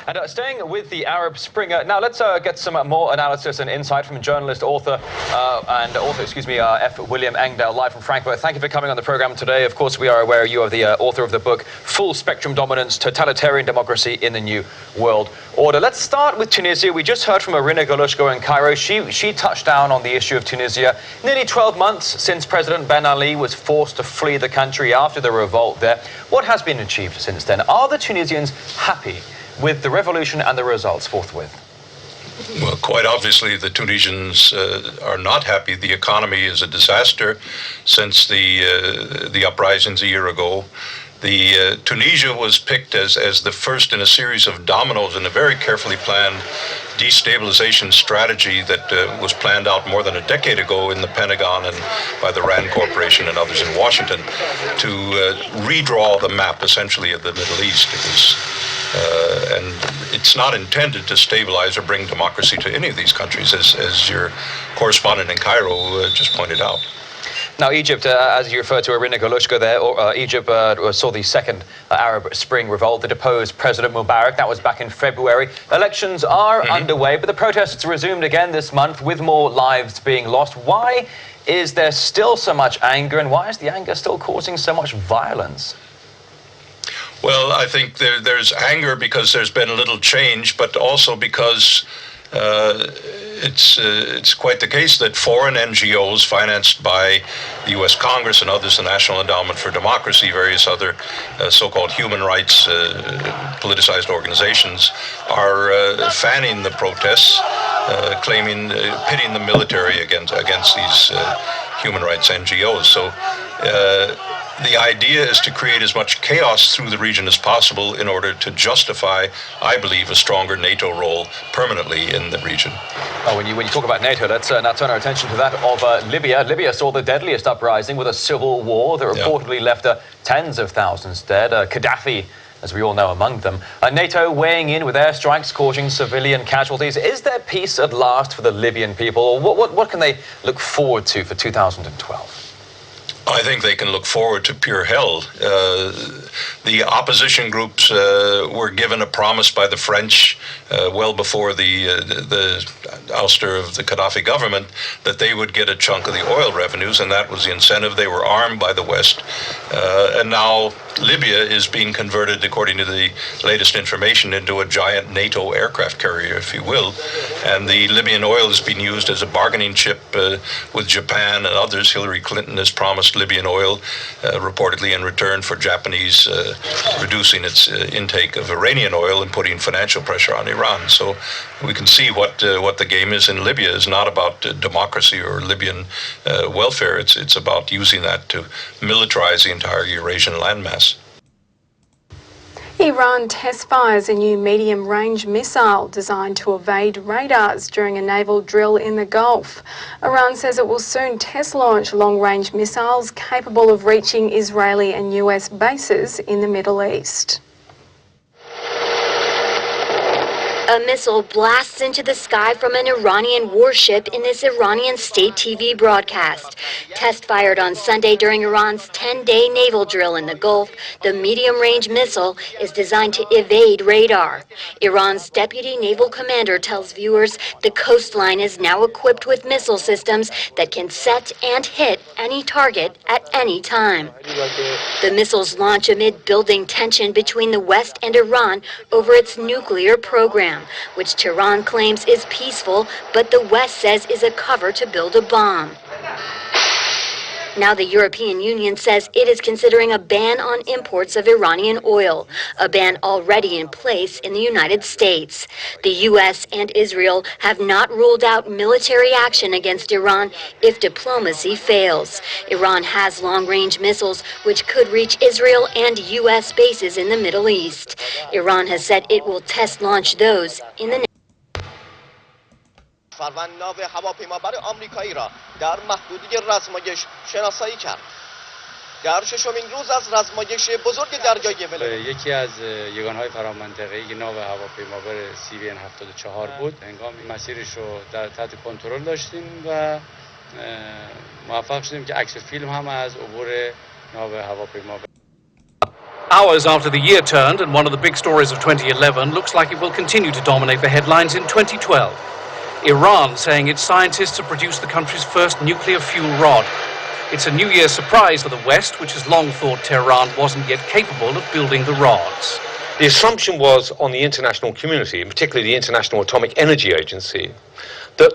And staying with the Arab Spring, now let's get some more analysis and insight from journalist, author, F. William Engdahl, live from Frankfurt. Thank you for coming on the program today. Of course, we are aware you are the author of the book, Full Spectrum Dominance, Totalitarian Democracy in the New World Order. Let's start with Tunisia. We just heard from Irina Galushko in Cairo. She touched down on the issue of Tunisia. Nearly 12 months since President Ben Ali was forced to flee the country after the revolt there. What has been achieved since then? Are the Tunisians happy with the revolution and the results forthwith? Well, quite obviously, the Tunisians are not happy. The economy is a disaster since the uprisings a year ago. Tunisia was picked as the first in a series of dominoes in a very carefully planned destabilization strategy that was planned out more than a decade ago in the Pentagon and by the RAND Corporation and others in Washington to redraw the map, essentially, of the Middle East. It was, and it's not intended to stabilize or bring democracy to any of these countries, as your correspondent in Cairo just pointed out. Now, Egypt, as you referred to Irina Galushko there, Egypt saw the second Arab Spring revolt that deposed President Mubarak. That was back in February. Elections are underway, but the protests resumed again this month with more lives being lost. Why is there still so much anger, and why is the anger still causing so much violence? Well, I think there's anger because there's been little change, but also because it's quite the case that foreign NGOs financed by the U.S. Congress and others, the National Endowment for Democracy, various other so-called human rights politicized organizations, are fanning the protests, pitting the military against these human rights NGOs. So the idea is to create as much chaos through the region as possible in order to justify, I believe, a stronger NATO role permanently in the region. Oh, when you talk about NATO, let's now turn our attention to that of Libya. Libya saw the deadliest uprising with a civil war that reportedly left tens of thousands dead. Gaddafi, as we all know, among them. NATO weighing in with airstrikes causing civilian casualties. Is there peace at last for the Libyan people? What can they look forward to for 2012? I think they can look forward to pure hell. The opposition groups were given a promise by the French well before the ouster of the Gaddafi government that they would get a chunk of the oil revenues, and that was the incentive. They were armed by the West. And now Libya is being converted, according to the latest information, into a giant NATO aircraft carrier, if you will. And the Libyan oil is being used as a bargaining chip with Japan and others. Hillary Clinton has promised Libyan oil, reportedly in return for Japanese reducing its intake of Iranian oil and putting financial pressure on Iran. So we can see what the game is in Libya is not about democracy or Libyan welfare. It's about using that to militarize the entire Eurasian landmass. Iran test fires a new medium-range missile designed to evade radars during a naval drill in the Gulf. Iran says it will soon test launch long-range missiles capable of reaching Israeli and US bases in the Middle East. A missile blasts into the sky from an Iranian warship in this Iranian state TV broadcast. Test fired on Sunday during Iran's 10-day naval drill in the Gulf, the medium-range missile is designed to evade radar. Iran's deputy naval commander tells viewers the coastline is now equipped with missile systems that can set and hit any target at any time. The missiles launch amid building tension between the West and Iran over its nuclear program, which Tehran claims is peaceful, but the West says is a cover to build a bomb. Now the European Union says it is considering a ban on imports of Iranian oil, a ban already in place in the United States. The U.S. and Israel have not ruled out military action against Iran if diplomacy fails. Iran has long-range missiles which could reach Israel and U.S. bases in the Middle East. Iran has said it will test launch those in the فروند ناو هواپیمابر آمریکایی را در محدوده رزمایش شناسایی کرد. در ششمین روز از رزمایش بزرگ دریایی ولایت یکی از یگانهای فرامنطقه‌ای ناو هواپیمابر سیریان 74 بود. هنگام مسیرش رو در تحت کنترل داشتیم و موفق شدیم که عکس فیلم هم از عبور ناو هواپیمابر Hours after the year turned, and one of the big stories of 2011 looks like it will continue to dominate the headlines in 2012. Iran saying its scientists have produced the country's first nuclear fuel rod. It's a New Year surprise for the West, which has long thought Tehran wasn't yet capable of building the rods. The assumption was on the international community, and particularly the International Atomic Energy Agency, that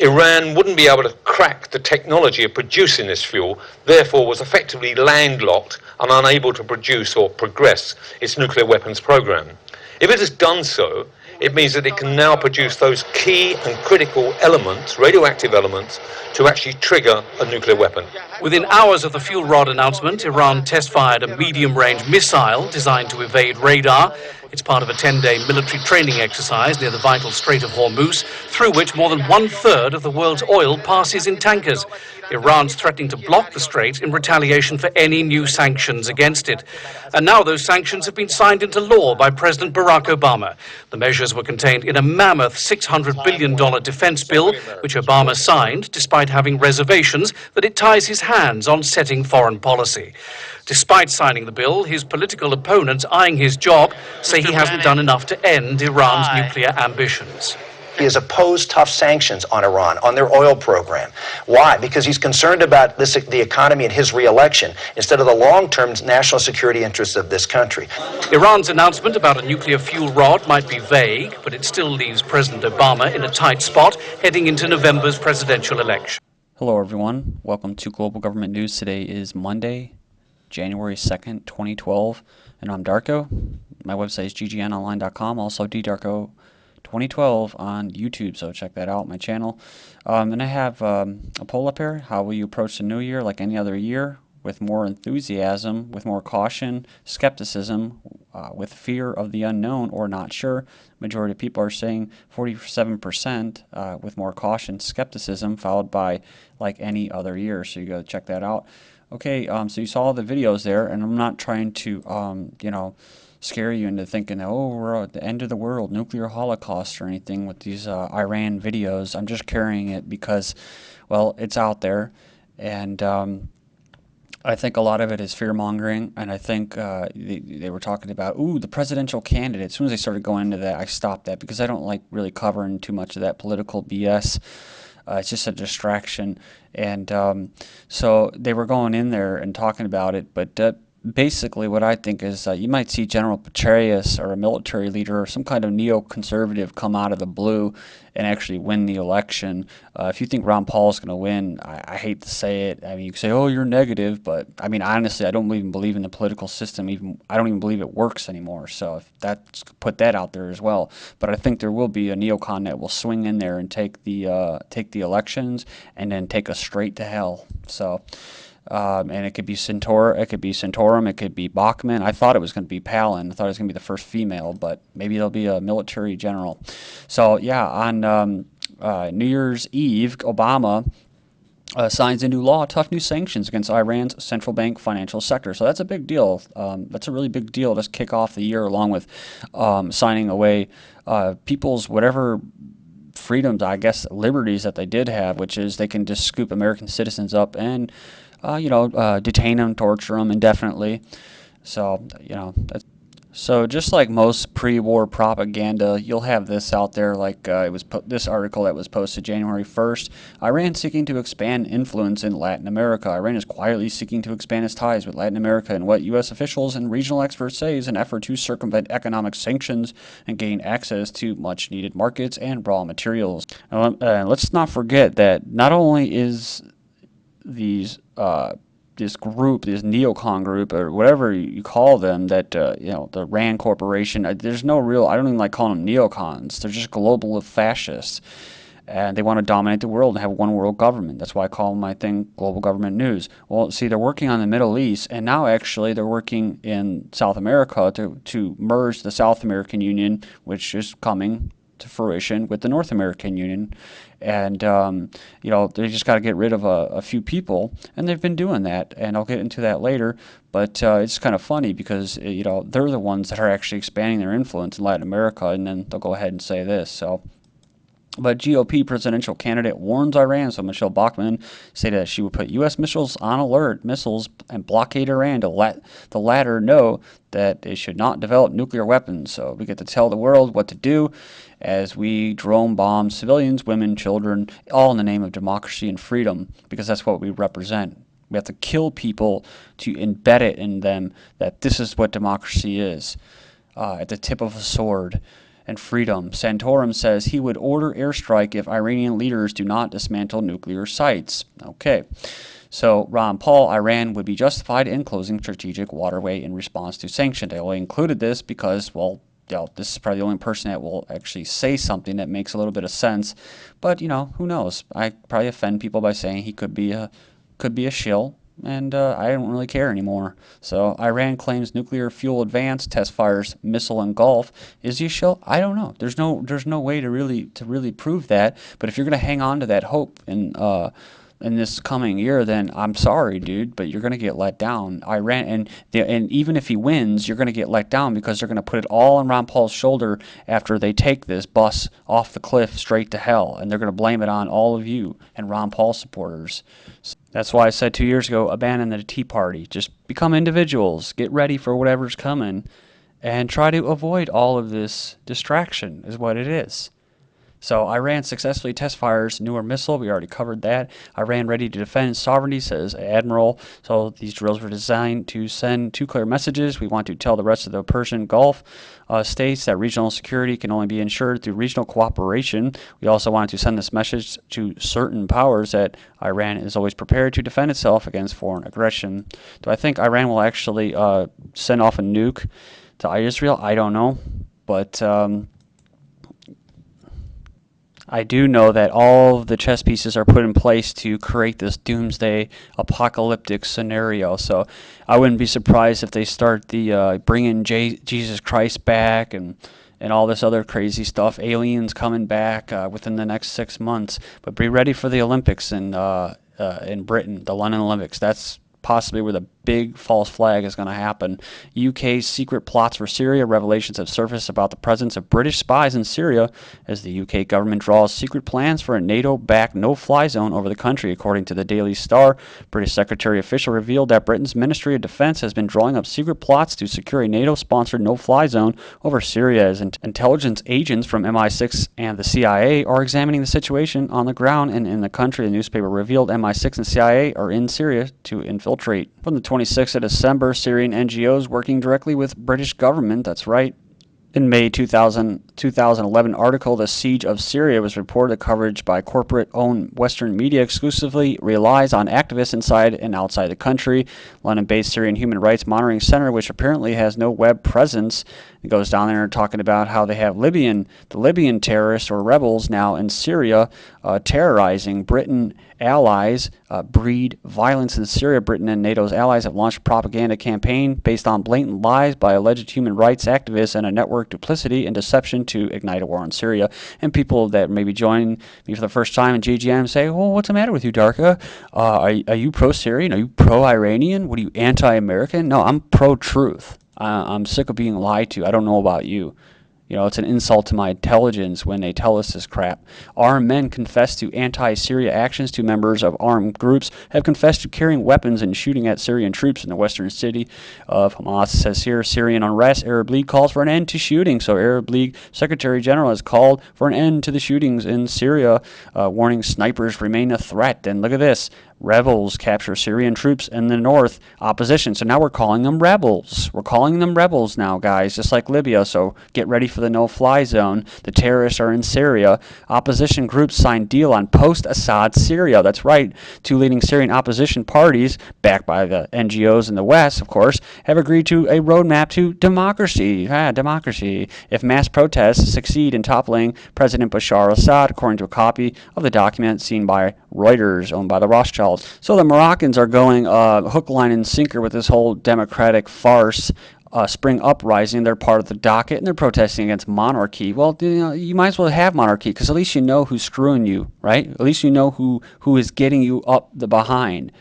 Iran wouldn't be able to crack the technology of producing this fuel, therefore was effectively landlocked and unable to produce or progress its nuclear weapons program. If it has done so, it means that it can now produce those key and critical elements, radioactive elements, to actually trigger a nuclear weapon. Within hours of the fuel rod announcement, Iran test-fired a medium-range missile designed to evade radar. It's part of a 10-day military training exercise near the vital Strait of Hormuz, through which more than one-third of the world's oil passes in tankers. Iran's threatening to block the strait in retaliation for any new sanctions against it. And now those sanctions have been signed into law by President Barack Obama. The measures were contained in a mammoth $600 billion defense bill, which Obama signed despite having reservations that it ties his hands on setting foreign policy. Despite signing the bill, his political opponents eyeing his job say he hasn't done enough to end Iran's nuclear ambitions. He has opposed tough sanctions on Iran, on their oil program. Why? Because he's concerned about the economy and his re-election instead of the long-term national security interests of this country. Iran's announcement about a nuclear fuel rod might be vague, but it still leaves President Obama in a tight spot heading into November's presidential election. Hello everyone, welcome to Global Government News. Today is Monday, January 2nd, 2012, and I'm Darko. My website is ggnonline.com, also ddarko2012 on YouTube, so check that out, my channel. And I have a poll up here. How will you approach the new year like any other year? With more enthusiasm, with more caution, skepticism, with fear of the unknown or not sure. Majority of people are saying 47% with more caution, skepticism, followed by like any other year. So you got to check that out. Okay, so you saw the videos there, and I'm not trying to, you know, scare you into thinking, oh, we're at the end of the world, nuclear holocaust or anything with these Iran videos. I'm just carrying it because, well, it's out there, and I think a lot of it is fear-mongering, and I think they were talking about, ooh, the presidential candidate. As soon as they started going into that, I stopped that because I don't like really covering too much of that political BS. It's just a distraction, and so they were going in there and talking about it, but basically what I think is you might see General Petraeus or a military leader or some kind of neoconservative come out of the blue and actually win the election. If you think Ron Paul is going to win, I hate to say it. I mean, you can say, oh, you're negative, but I mean, honestly, I don't even believe in the political system. I don't even believe it works anymore. So if put that out there as well. But I think there will be a neocon that will swing in there and take the elections and then take us straight to hell. So. And it could be Santorum, it could be Bachmann. I thought it was going to be Palin. I thought it was going to be the first female, but maybe it'll be a military general. So yeah, on New Year's Eve, Obama signs a new law, tough new sanctions against Iran's central bank financial sector. So that's a big deal. That's a really big deal to kick off the year, along with signing away people's whatever freedoms, I guess, liberties that they did have, which is they can just scoop American citizens up and detain them, torture them indefinitely. So, so just like most pre-war propaganda, you'll have this out there, like this article that was posted January 1st. Iran seeking to expand influence in Latin America. Iran is quietly seeking to expand its ties with Latin America in what U.S. officials and regional experts say is an effort to circumvent economic sanctions and gain access to much-needed markets and raw materials. Let's not forget that not only is this group, this neocon group, or whatever you call them, that the RAND Corporation. There's no real. I don't even like calling them neocons. They're just global fascists, and they want to dominate the world and have one world government. That's why I call my thing Global Government News. Well, see, they're working on the Middle East, and now actually they're working in South America to merge the South American Union, which is coming to fruition, with the North American Union. And they just got to get rid of a few people, and they've been doing that, and I'll get into that later. But it's kind of funny because they're the ones that are actually expanding their influence in Latin America, and then they'll go ahead and say this. So But GOP presidential candidate warns Iran, so Michelle Bachmann stated that she would put U.S. missiles on alert, and blockade Iran to let the latter know that they should not develop nuclear weapons. So we get to tell the world what to do as we drone bomb civilians, women, children, all in the name of democracy and freedom, because that's what we represent. We have to kill people to embed it in them that this is what democracy is, at the tip of a sword. And freedom. Santorum says he would order airstrike if Iranian leaders do not dismantle nuclear sites. Okay. So Ron Paul, Iran would be justified in closing strategic waterway in response to sanctions. They only included this because, well, this is probably the only person that will actually say something that makes a little bit of sense. But, who knows? I probably offend people by saying he could be a shill. And I don't really care anymore. So Iran claims nuclear fuel advance, test fires missile in Gulf. Is he a shill? I don't know. There's no way to really prove that. But if you're going to hang on to that hope in this coming year, then I'm sorry, dude, but you're going to get let down. Iran and even if he wins, you're going to get let down because they're going to put it all on Ron Paul's shoulder after they take this bus off the cliff straight to hell, and they're going to blame it on all of you and Ron Paul supporters. That's why I said 2 years ago, abandon the Tea Party. Just become individuals. Get ready for whatever's coming and try to avoid all of this distraction is what it is. So Iran successfully test fires Nour missile. We already covered that. Iran ready to defend sovereignty, says Admiral. So these drills were designed to send two clear messages. We want to tell the rest of the Persian Gulf states that regional security can only be ensured through regional cooperation. We also wanted to send this message to certain powers that Iran is always prepared to defend itself against foreign aggression. Do I think Iran will actually send off a nuke to Israel? I don't know. But I do know that all of the chess pieces are put in place to create this doomsday apocalyptic scenario. So I wouldn't be surprised if they start the bringing Jesus Christ back and all this other crazy stuff, aliens coming back within the next 6 months. But be ready for the Olympics in Britain, the London Olympics. That's possibly where the big false flag is going to happen. UK's secret plots for Syria. Revelations have surfaced about the presence of British spies in Syria as the UK government draws secret plans for a NATO-backed no-fly zone over the country. According to the Daily Star, British Secretary official revealed that Britain's Ministry of Defence has been drawing up secret plots to secure a NATO-sponsored no-fly zone over Syria as intelligence agents from MI6 and the CIA are examining the situation on the ground and in the country. The newspaper revealed MI6 and CIA are in Syria to infiltrate. From the 26th of December, Syrian NGOs working directly with British government, that's right. In May 2011 article, The Siege of Syria, was reported coverage by corporate-owned Western media exclusively relies on activists inside and outside the country. London-based Syrian Human Rights Monitoring Center, which apparently has no web presence, goes down there talking about how they have the Libyan terrorists or rebels now in Syria terrorizing Britain allies, breed violence in Syria. Britain and NATO's allies have launched a propaganda campaign based on blatant lies by alleged human rights activists and a network duplicity and deception to ignite a war in Syria. And people that maybe join me for the first time in GGN say, well, what's the matter with you, Darka? Are you pro-Syrian? Are you pro-Iranian? What are you, anti-American? No, I'm pro-truth. I'm sick of being lied to. I don't know about you. It's an insult to my intelligence when they tell us this crap. Armed men confess to anti-Syria actions. Two members of armed groups have confessed to carrying weapons and shooting at Syrian troops in the western city of Hamas. Says here, Syrian unrest. Arab League calls for an end to shooting. So Arab League Secretary General has called for an end to the shootings in Syria, warning snipers remain a threat. And look at this. Rebels capture Syrian troops in the north. Opposition. So now we're calling them rebels. We're calling them rebels now, guys, just like Libya. So get ready for the no-fly zone. The terrorists are in Syria. Opposition groups signed deal on post-Assad Syria. That's right. Two leading Syrian opposition parties, backed by the NGOs in the West, of course, have agreed to a roadmap to democracy. Democracy. If mass protests succeed in toppling President Bashar al-Assad, according to a copy of the document seen by Reuters, owned by the Rothschilds. So the Moroccans are going hook, line, and sinker with this whole democratic farce. Spring uprising, they're part of the docket, and they're protesting against monarchy. Well, you might as well have monarchy, because at least you know who's screwing you, right? At least you know who is getting you up the behind.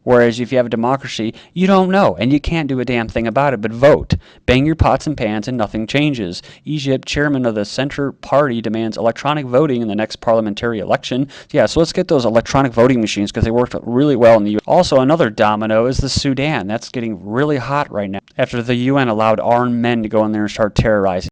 Whereas if you have a democracy, you don't know, and you can't do a damn thing about it but vote. Bang your pots and pans and nothing changes. Egypt, chairman of the Center Party, demands electronic voting in the next parliamentary election. Yeah, so let's get those electronic voting machines because they worked really well in the U.S. Also, another domino is the Sudan. That's getting really hot right now after the UN allowed armed men to go in there and start terrorizing.